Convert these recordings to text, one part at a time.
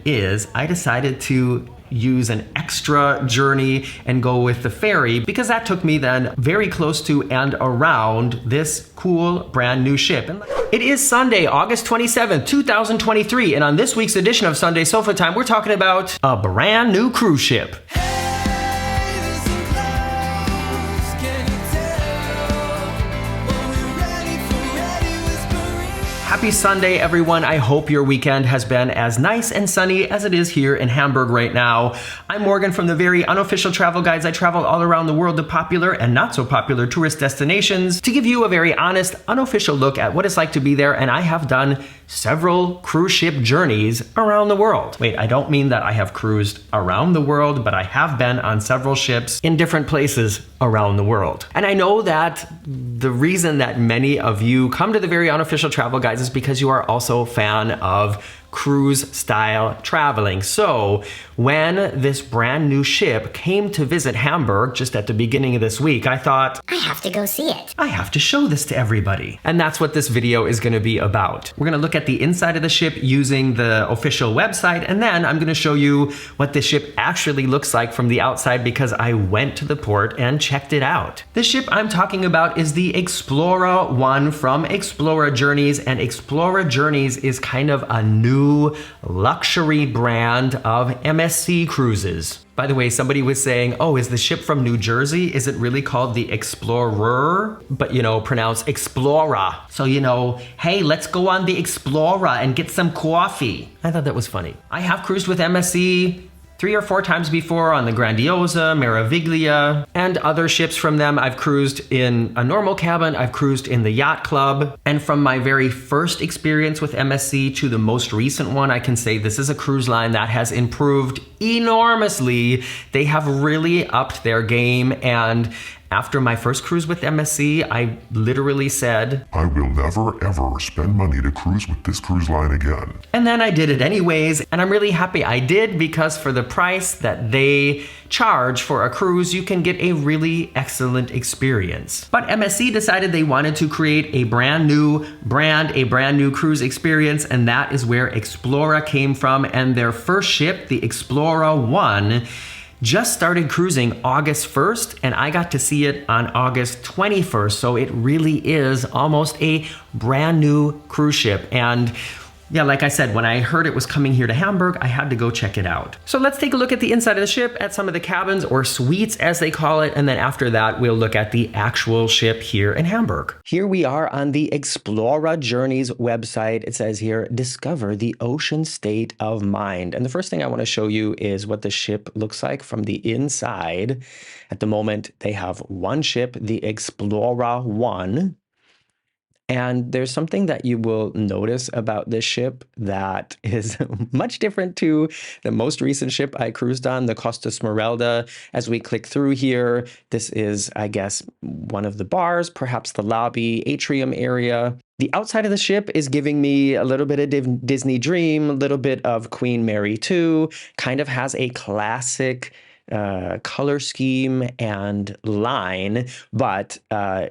is I decided to use an extra journey and go with the ferry because that took me then very close to and around this cool brand new ship. And it is Sunday, August 27th, 2023, and on this week's edition of Sunday Sofa Time, we're talking about a brand new cruise ship. Happy Sunday, everyone. I hope your weekend has been as nice and sunny as it is here in Hamburg right now. I'm Morgan from the very unofficial travel guides. I travel all around the world to popular and not so popular tourist destinations to give you a very honest, unofficial look at what it's like to be there, and I have done several cruise ship journeys around the world. Wait, I don't mean that I have cruised around the world, but I have been on several ships in different places around the world. And I know that the reason that many of you come to the very unofficial travel guides is because you are also a fan of cruise style traveling. So when this brand new ship came to visit Hamburg just at the beginning of this week, I thought, I have to go see it. I have to show this to everybody. And that's what this video is going to be about. We're going to look at the inside of the ship using the official website, and then I'm going to show you what the ship actually looks like from the outside because I went to the port and checked it out. The ship I'm talking about is the Explora I from Explora Journeys, and Explora Journeys is kind of a new luxury brand of MSC cruises. By the way, somebody was saying, oh, is the ship from New Jersey? Is it really called the Explorer? But, pronounced Explora. So, hey, let's go on the Explora and get some coffee. I thought that was funny. I have cruised with MSC 3 or 4 times before on the Grandiosa, Meraviglia, and other ships from them. I've cruised in a normal cabin, I've cruised in the Yacht Club, and from my very first experience with MSC to the most recent one, I can say this is a cruise line that has improved enormously. They have really upped their game, and after my first cruise with MSC, I literally said, I will never ever spend money to cruise with this cruise line again. And then I did it anyways, and I'm really happy I did because for the price that they charge for a cruise, you can get a really excellent experience. But MSC decided they wanted to create a brand new brand, a brand new cruise experience, and that is where Explora came from. And their first ship, the Explora I, just started cruising August 1st, and I got to see it on August 21st. So it really is almost a brand new cruise ship. And yeah, like I said, when I heard it was coming here to Hamburg, I had to go check it out. So let's take a look at the inside of the ship, at some of the cabins or suites as they call it. And then after that, we'll look at the actual ship here in Hamburg. Here we are on the Explora Journeys website. It says here, discover the ocean state of mind. And the first thing I want to show you is what the ship looks like from the inside. At the moment, they have one ship, the Explora I. And there's something that you will notice about this ship that is much different to the most recent ship I cruised on, the Costa Smeralda. As we click through here, this is, I guess, one of the bars, perhaps the lobby, atrium area. The outside of the ship is giving me a little bit of Disney Dream, a little bit of Queen Mary 2, kind of has a classic color scheme and line, but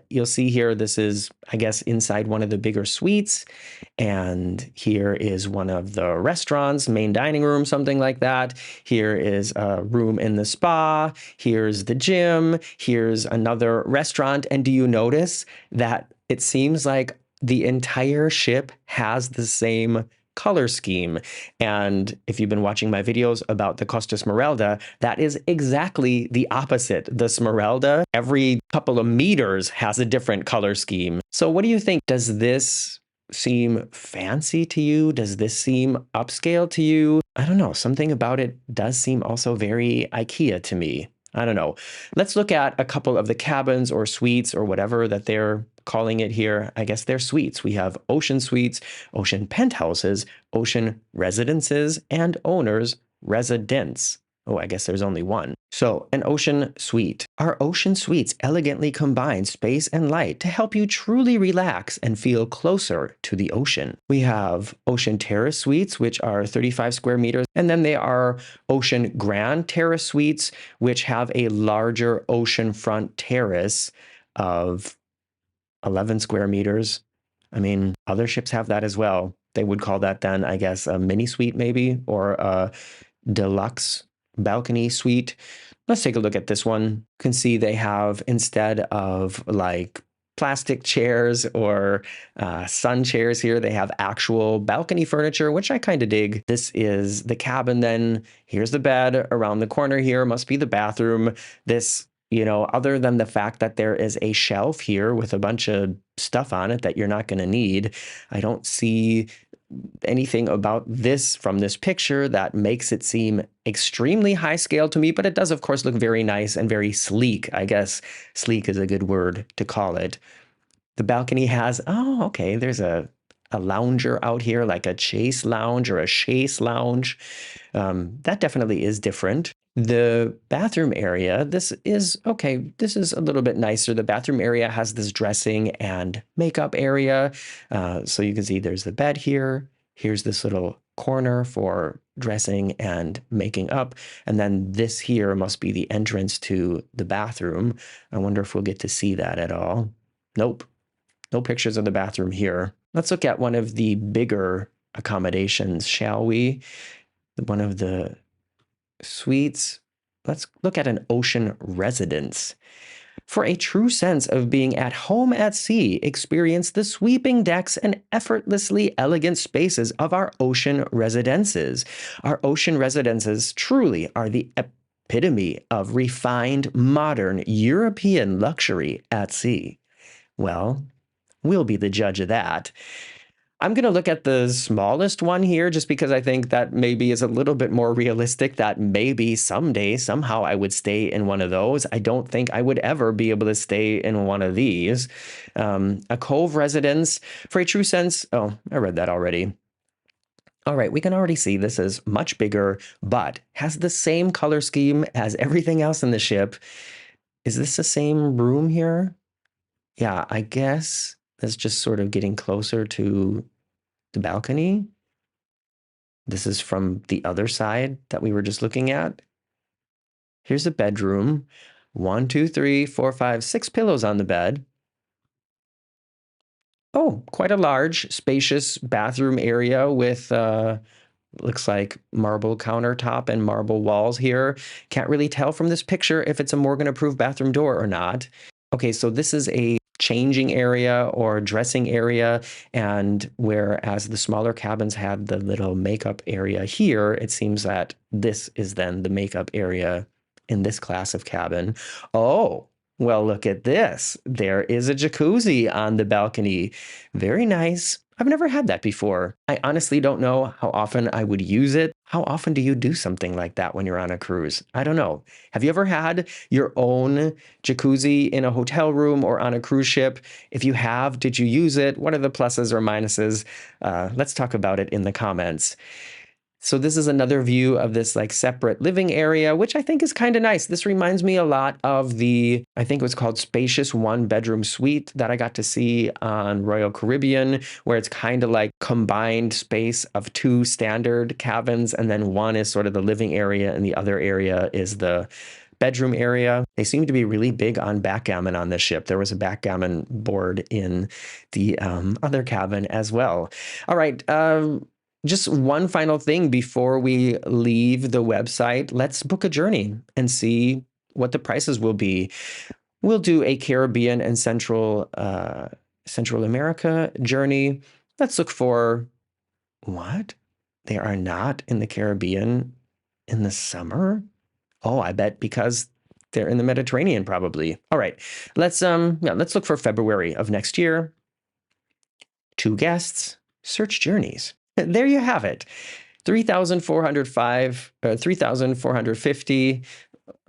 you'll see here this is, I guess, inside one of the bigger suites, and here is one of the restaurants, main dining room, something like that. Here is a room in the spa, here's the gym, here's another restaurant, and do you notice that it seems like the entire ship has the same color scheme? And if you've been watching my videos about the Costa Smeralda, that is exactly the opposite. The Smeralda, every couple of meters has a different color scheme. So what do you think? Does this seem fancy to you? Does this seem upscale to you? I don't know. Something about it does seem also very IKEA to me. I don't know. Let's look at a couple of the cabins or suites or whatever that they're calling it here. I guess they're suites. We have ocean suites, ocean penthouses, ocean residences, and owner's residence. Oh, I guess there's only one. So an ocean suite. Our ocean suites elegantly combine space and light to help you truly relax and feel closer to the ocean. We have ocean terrace suites, which are 35 square meters. And then there are ocean grand terrace suites, which have a larger oceanfront terrace of 11 square meters. I mean, other ships have that as well. They would call that then, I guess, a mini suite maybe, or a deluxe balcony suite. Let's take a look at this one. You can see they have, instead of like plastic chairs or sun chairs here, they have actual balcony furniture, which I kind of dig. This is the cabin then. Here's the bed. Around the corner here must be the bathroom. This, other than the fact that there is a shelf here with a bunch of stuff on it that you're not going to need, I don't see anything about this from this picture that makes it seem extremely high scale to me, but it does, of course, look very nice and very sleek. I guess sleek is a good word to call it. The balcony has, okay, there's a lounger out here, like a chase lounge or a chaise lounge. That definitely is different. The bathroom area, this is a little bit nicer. The bathroom area has this dressing and makeup area. So you can see there's the bed here. Here's this little corner for dressing and making up. And then this here must be the entrance to the bathroom. I wonder if we'll get to see that at all. Nope. No pictures of the bathroom here. Let's look at one of the bigger accommodations, shall we? One of the suites. Let's look at an ocean residence. For a true sense of being at home at sea, experience the sweeping decks and effortlessly elegant spaces of our ocean residences. Our ocean residences truly are the epitome of refined, modern, European luxury at sea. Well, we'll be the judge of that. I'm going to look at the smallest one here just because I think that maybe is a little bit more realistic, that maybe someday, somehow I would stay in one of those. I don't think I would ever be able to stay in one of these. A cove residence for a true sense. Oh, I read that already. All right, we can already see this is much bigger, but has the same color scheme as everything else in the ship. Is this the same room here? Yeah, I guess that's just sort of getting closer to the balcony. This is from the other side that we were just looking at. Here's a bedroom. 1, 2, 3, 4, 5, 6 pillows on the bed. Oh, quite a large, spacious bathroom area with looks like marble countertop and marble walls here. Can't really tell from this picture if it's a Morgan-approved bathroom door or not. Okay, so this is a changing area or dressing area, and whereas the smaller cabins had the little makeup area here, it seems that this is then the makeup area in this class of cabin. Oh, well, look at this. There is a jacuzzi on the balcony. Very nice. I've never had that before. I honestly don't know how often I would use it. How often do you do something like that when you're on a cruise? I don't know. Have you ever had your own jacuzzi in a hotel room or on a cruise ship? If you have, did you use it? What are the pluses or minuses? Let's talk about it in the comments. So this is another view of this like separate living area, which I think is kind of nice. This reminds me a lot of the, I think it was called Spacious 1-Bedroom Suite that I got to see on Royal Caribbean, where it's kind of like combined space of 2 standard cabins, and then one is sort of the living area and the other area is the bedroom area. They seem to be really big on backgammon on this ship. There was a backgammon board in the other cabin as well. All right. Just one final thing before we leave the website. Let's book a journey and see what the prices will be. We'll do a Caribbean and Central America journey. Let's look for what? They are not in the Caribbean in the summer? Oh, I bet because they're in the Mediterranean probably. All right. Let's look for February of next year. 2 guests, search journeys. There you have it. 3,450.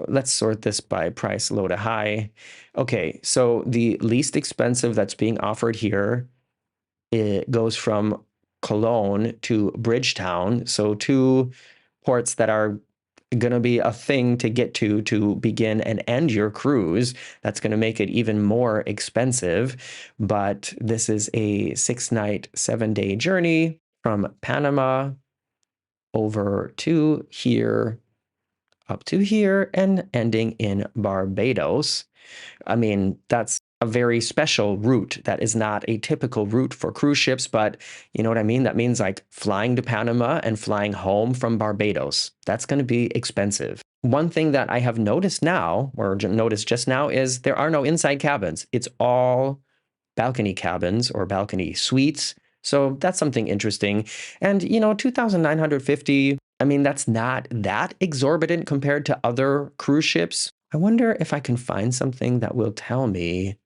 Let's sort this by price, low to high. Okay, so the least expensive that's being offered here, it goes from Cologne to Bridgetown. So 2 ports that are going to be a thing to get to begin and end your cruise. That's going to make it even more expensive. But this is a 6-night, 7-day journey from Panama over to here, up to here, and ending in Barbados. I mean, that's a very special route that is not a typical route for cruise ships, but you know what I mean? That means like flying to Panama and flying home from Barbados. That's going to be expensive. One thing that I have noticed now, or noticed just now, is there are no inside cabins. It's all balcony cabins or balcony suites. So that's something interesting. And, you know, 2,950, I mean, that's not that exorbitant compared to other cruise ships. I wonder if I can find something that will tell me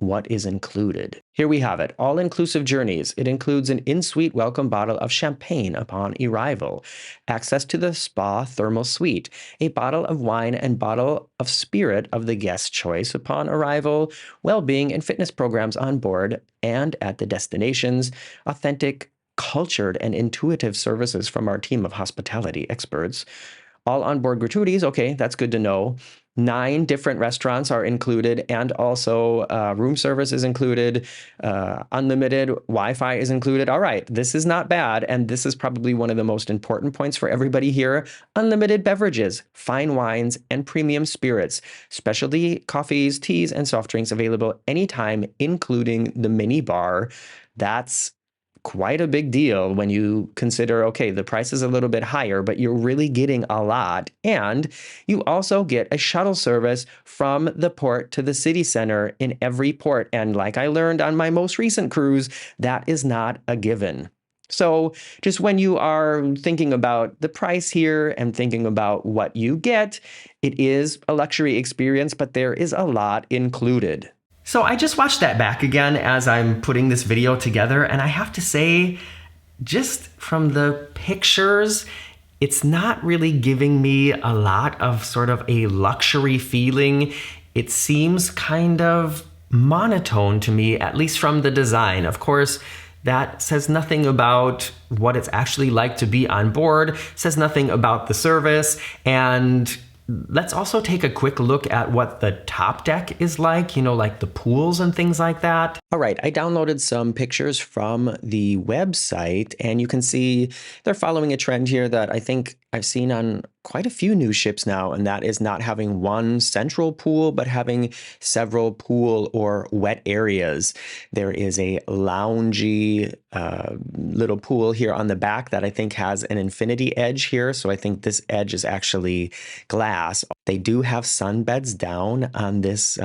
what is included. Here we have it, all-inclusive journeys. It includes an in-suite welcome bottle of champagne upon arrival, access to the spa thermal suite, a bottle of wine and bottle of spirit of the guest choice upon arrival, well-being and fitness programs on board and at the destinations, authentic, cultured, and intuitive services from our team of hospitality experts. All onboard gratuities, okay, that's good to know. 9 different restaurants are included, and also room service is included. Unlimited Wi-Fi is included. All right, this is not bad, and this is probably one of the most important points for everybody here. Unlimited beverages, fine wines, and premium spirits. Specialty coffees, teas, and soft drinks available anytime, including the mini bar. That's quite a big deal when you consider, okay, the price is a little bit higher, but you're really getting a lot. And you also get a shuttle service from the port to the city center in every port. And like I learned on my most recent cruise, that is not a given. So just when you are thinking about the price here and thinking about what you get, it is a luxury experience, but there is a lot included. So I just watched that back again as I'm putting this video together, and I have to say, just from the pictures, it's not really giving me a lot of sort of a luxury feeling. It seems kind of monotone to me, at least from the design. Of course, that says nothing about what it's actually like to be on board, says nothing about the service, and let's also take a quick look at what the top deck is like, you know, like the pools and things like that. All right, I downloaded some pictures from the website, and you can see they're following a trend here that I think I've seen on quite a few new ships now, and that is not having one central pool, but having several pool or wet areas. There is a loungy little pool here on the back that I think has an infinity edge here, so I think this edge is actually glass. They do have sunbeds down on this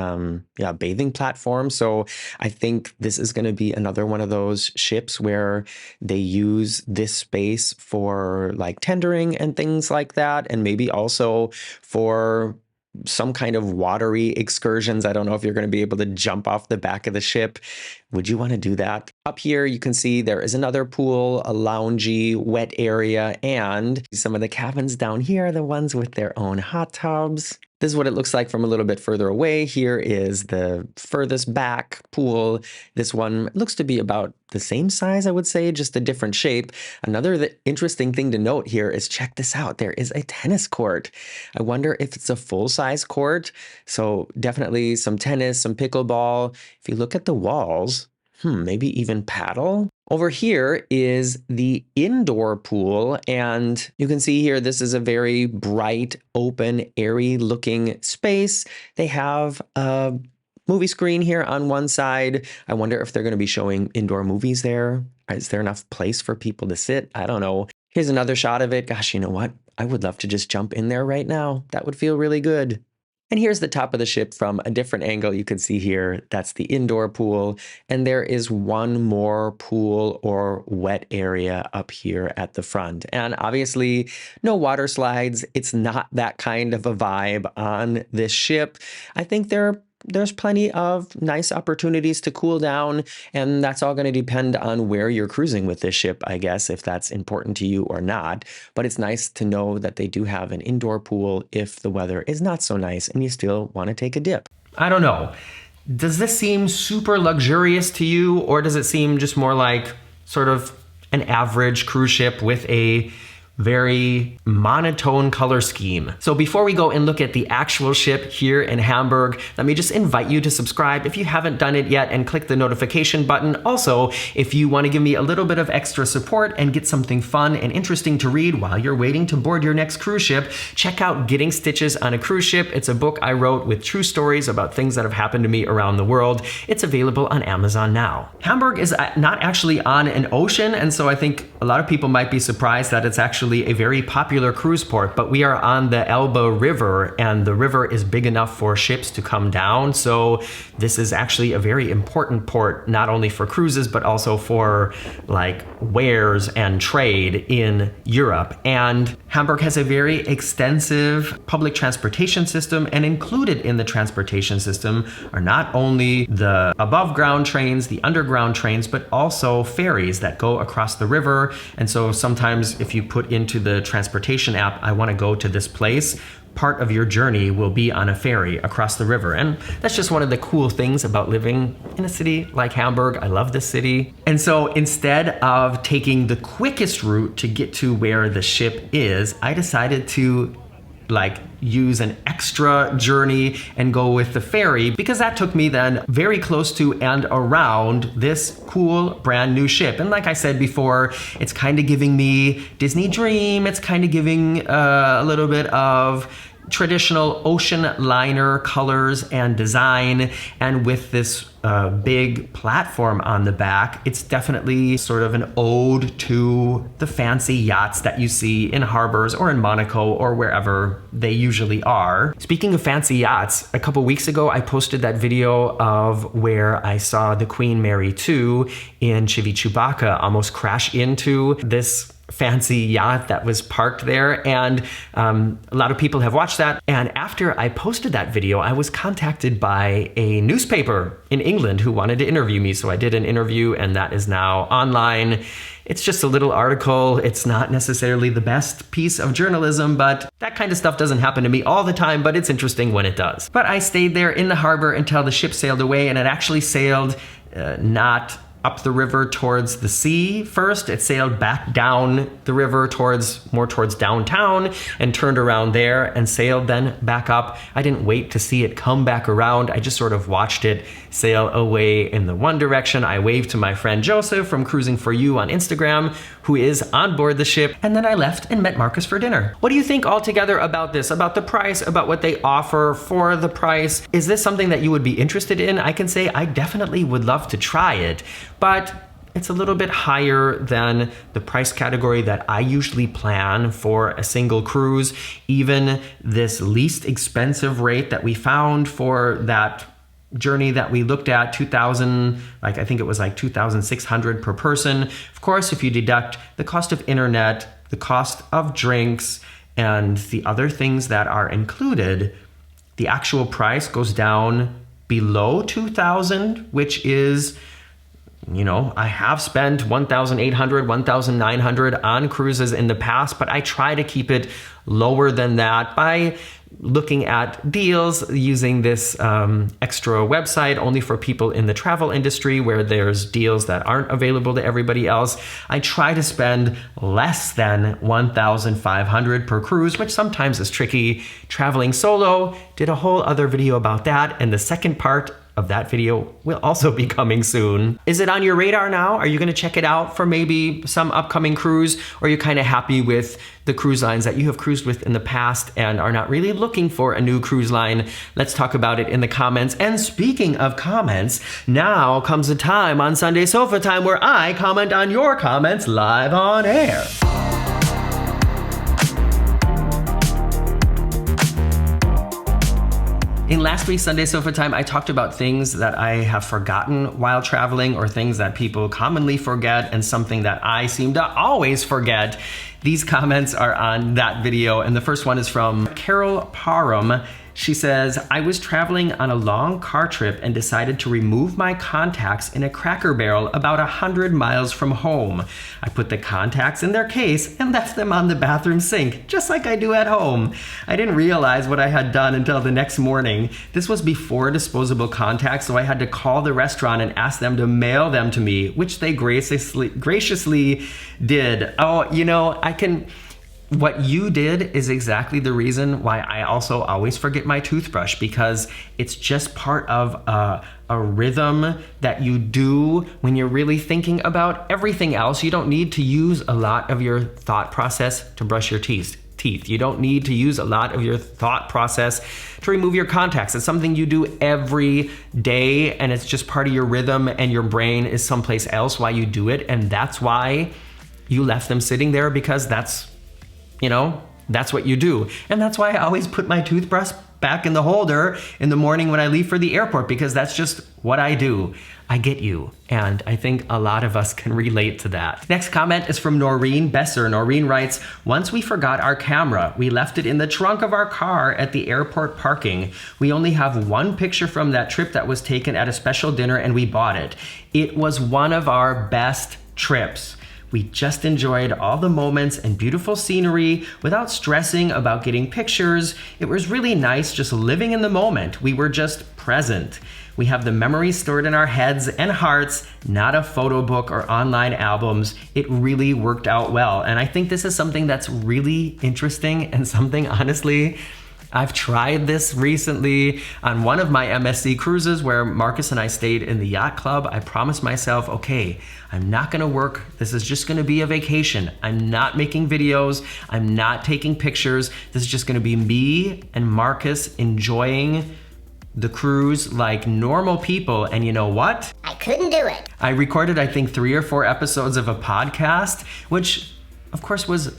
bathing platform, so I think this is going to be another one of those ships where they use this space for like tendering and things like that, and maybe also for some kind of watery excursions. I don't know if you're going to be able to jump off the back of the ship. Would you want to do that? Up here, you can see there is another pool, a loungy, wet area, and some of the cabins down here are the ones with their own hot tubs. This is what it looks like from a little bit further away. Here is the furthest back pool. This one looks to be about the same size, I would say, just a different shape. Another interesting thing to note here is, check this out. There is a tennis court. I wonder if it's a full-size court. So definitely some tennis, some pickleball. If you look at the walls, maybe even paddle. Over here is the indoor pool, and you can see here this is a very bright, open, airy looking space. They have a movie screen here on one side. I wonder if they're going to be showing indoor movies there. Is there enough place for people to sit? I don't know. Here's another shot of it. Gosh, you know what? I would love to just jump in there right now. That would feel really good. And here's the top of the ship from a different angle. You can see here, that's the indoor pool. And there is one more pool or wet area up here at the front. And obviously, no water slides. It's not that kind of a vibe on this ship. I think there's plenty of nice opportunities to cool down, and that's all going to depend on where you're cruising with this ship, I guess, if that's important to you or not. But it's nice to know that they do have an indoor pool if the weather is not so nice and you still want to take a dip. I don't know. Does this seem super luxurious to you, or does it seem just more like sort of an average cruise ship with a very monotone color scheme. So before we go and look at the actual ship here in Hamburg, let me just invite you to subscribe if you haven't done it yet and click the notification button. Also, if you want to give me a little bit of extra support and get something fun and interesting to read while you're waiting to board your next cruise ship, check out Getting Stitches on a Cruise Ship. It's a book I wrote with true stories about things that have happened to me around the world. It's available on Amazon now. Hamburg is not actually on an ocean, and so I think a lot of people might be surprised that it's actually a very popular cruise port, but we are on the Elbe River, and the river is big enough for ships to come down. So this is actually a very important port, not only for cruises, but also for like wares and trade in Europe. And Hamburg has a very extensive public transportation system, and included in the transportation system are not only the above ground trains, the underground trains, but also ferries that go across the river. And so sometimes if you put into the transportation app, I want to go to this place, part of your journey will be on a ferry across the river. And that's just one of the cool things about living in a city like Hamburg. I love this city. And so instead of taking the quickest route to get to where the ship is, I decided to use an extra journey and go with the ferry, because that took me then very close to and around this cool brand new ship. And like I said before, it's kind of giving me Disney Dream. It's kind of giving a little bit of traditional ocean liner colors and design, and with this big platform on the back, it's definitely sort of an ode to the fancy yachts that you see in harbors or in Monaco or wherever they usually are. Speaking of fancy yachts, a couple weeks ago I posted that video of where I saw the Queen Mary II in Chivi Chewbacca almost crash into this fancy yacht that was parked there, and a lot of people have watched that. And after I posted that video, I was contacted by a newspaper in England who wanted to interview me. So I did an interview, and that is now online. It's just a little article. It's not necessarily the best piece of journalism, but that kind of stuff doesn't happen to me all the time, but it's interesting when it does. But I stayed there in the harbor until the ship sailed away, and it actually sailed not up the river towards the sea first. It sailed back down the river more towards downtown, and turned around there and sailed then back up. I didn't wait to see it come back around. I just sort of watched it sail away in the one direction. I waved to my friend Joseph from Cruising For You on Instagram, who is on board the ship, and then I left and met Marcus for dinner. What do you think altogether about this, about the price, about what they offer for the price? Is this something that you would be interested in? I can say I definitely would love to try it, but it's a little bit higher than the price category that I usually plan for a single cruise. Even this least expensive rate that we found for that journey that we looked at, 2,000, I think it was 2,600 per person. Of course, if you deduct the cost of internet, the cost of drinks, and the other things that are included, the actual price goes down below 2,000, which is, I have spent 1,800, 1,900 on cruises in the past, but I try to keep it lower than that by looking at deals using this extra website only for people in the travel industry, where there's deals that aren't available to everybody else. I try to spend less than 1,500 per cruise, which sometimes is tricky. Traveling solo, did a whole other video about that, and the second part of that video will also be coming soon. Is it on your radar now? Are you gonna check it out for maybe some upcoming cruise? Or are you kind of happy with the cruise lines that you have cruised with in the past and are not really looking for a new cruise line? Let's talk about it in the comments. And speaking of comments, now comes the time on Sunday Sofa Time where I comment on your comments live on air. In last week's Sunday Sofa Time, I talked about things that I have forgotten while traveling, or things that people commonly forget, and something that I seem to always forget. These comments are on that video, and the first one is from Carol Parham. She says, I was traveling on a long car trip and decided to remove my contacts in a Cracker Barrel about 100 miles from home. I put the contacts in their case and left them on the bathroom sink, just like I do at home. I didn't realize what I had done until the next morning. This was before disposable contacts, so I had to call the restaurant and ask them to mail them to me, which they graciously did. Oh, What you did is exactly the reason why I also always forget my toothbrush, because it's just part of a rhythm that you do when you're really thinking about everything else. You don't need to use a lot of your thought process to brush your teeth. You don't need to use a lot of your thought process to remove your contacts. It's something you do every day, and it's just part of your rhythm, and your brain is someplace else while you do it. And that's why you left them sitting there, because that's what you do. And that's why I always put my toothbrush back in the holder in the morning when I leave for the airport, because that's just what I do. I get you. And I think a lot of us can relate to that. Next comment is from Noreen Besser. Noreen writes, once we forgot our camera. We left it in the trunk of our car at the airport parking. We only have one picture from that trip that was taken at a special dinner, and we bought it. It was one of our best trips. We just enjoyed all the moments and beautiful scenery without stressing about getting pictures. It was really nice just living in the moment. We were just present. We have the memories stored in our heads and hearts, not a photo book or online albums. It really worked out well. And I think this is something that's really interesting, and something, honestly, I've tried this recently on one of my MSC cruises where Marcus and I stayed in the yacht club. I promised myself, okay, I'm not gonna work. This is just gonna be a vacation. I'm not making videos. I'm not taking pictures. This is just gonna be me and Marcus enjoying the cruise like normal people. And you know what? I couldn't do it. I recorded, I think, 3 or 4 episodes of a podcast, which of course was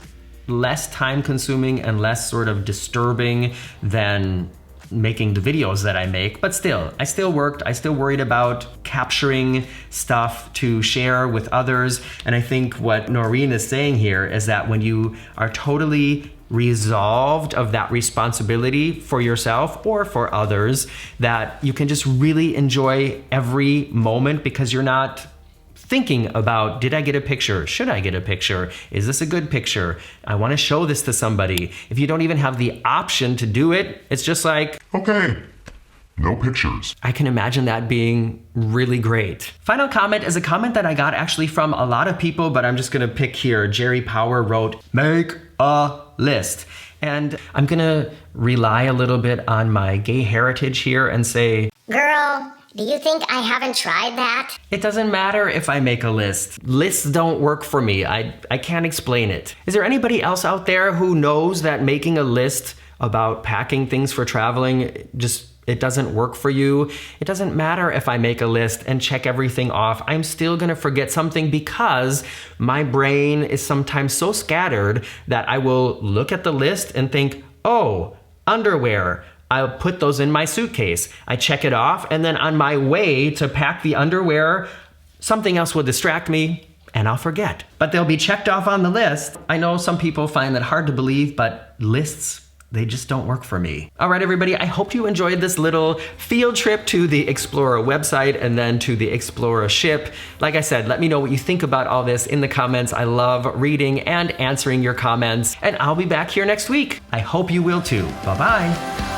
less time consuming and less sort of disturbing than making the videos that I make. But still, I still worked. I still worried about capturing stuff to share with others. And I think what Noreen is saying here is that when you are totally resolved of that responsibility for yourself or for others, that you can just really enjoy every moment, because you're not thinking about, did I get a picture? Should I get a picture? Is this a good picture? I want to show this to somebody. If you don't even have the option to do it, it's just like, Okay, no pictures. I can imagine that being really great. Final comment is a comment that I got actually from a lot of people, but I'm just going to pick here. Jerry Power wrote, make a list. And I'm going to rely a little bit on my gay heritage here and say, Girl, do you think I haven't tried that? it doesn't matter if I make a list. Lists don't work for me. I can't explain it. Is there anybody else out there who knows that making a list about packing things for traveling it doesn't work for you? It doesn't matter if I make a list and check everything off. I'm still gonna forget something, because my brain is sometimes so scattered that I will look at the list and think, oh, underwear. I'll put those in my suitcase. I check it off, and then on my way to pack the underwear, something else will distract me and I'll forget. But they'll be checked off on the list. I know some people find that hard to believe, but lists, they just don't work for me. All right, everybody, I hope you enjoyed this little field trip to the Explora website and then to the Explora ship. Like I said, let me know what you think about all this in the comments. I love reading and answering your comments, and I'll be back here next week. I hope you will too. Bye-bye.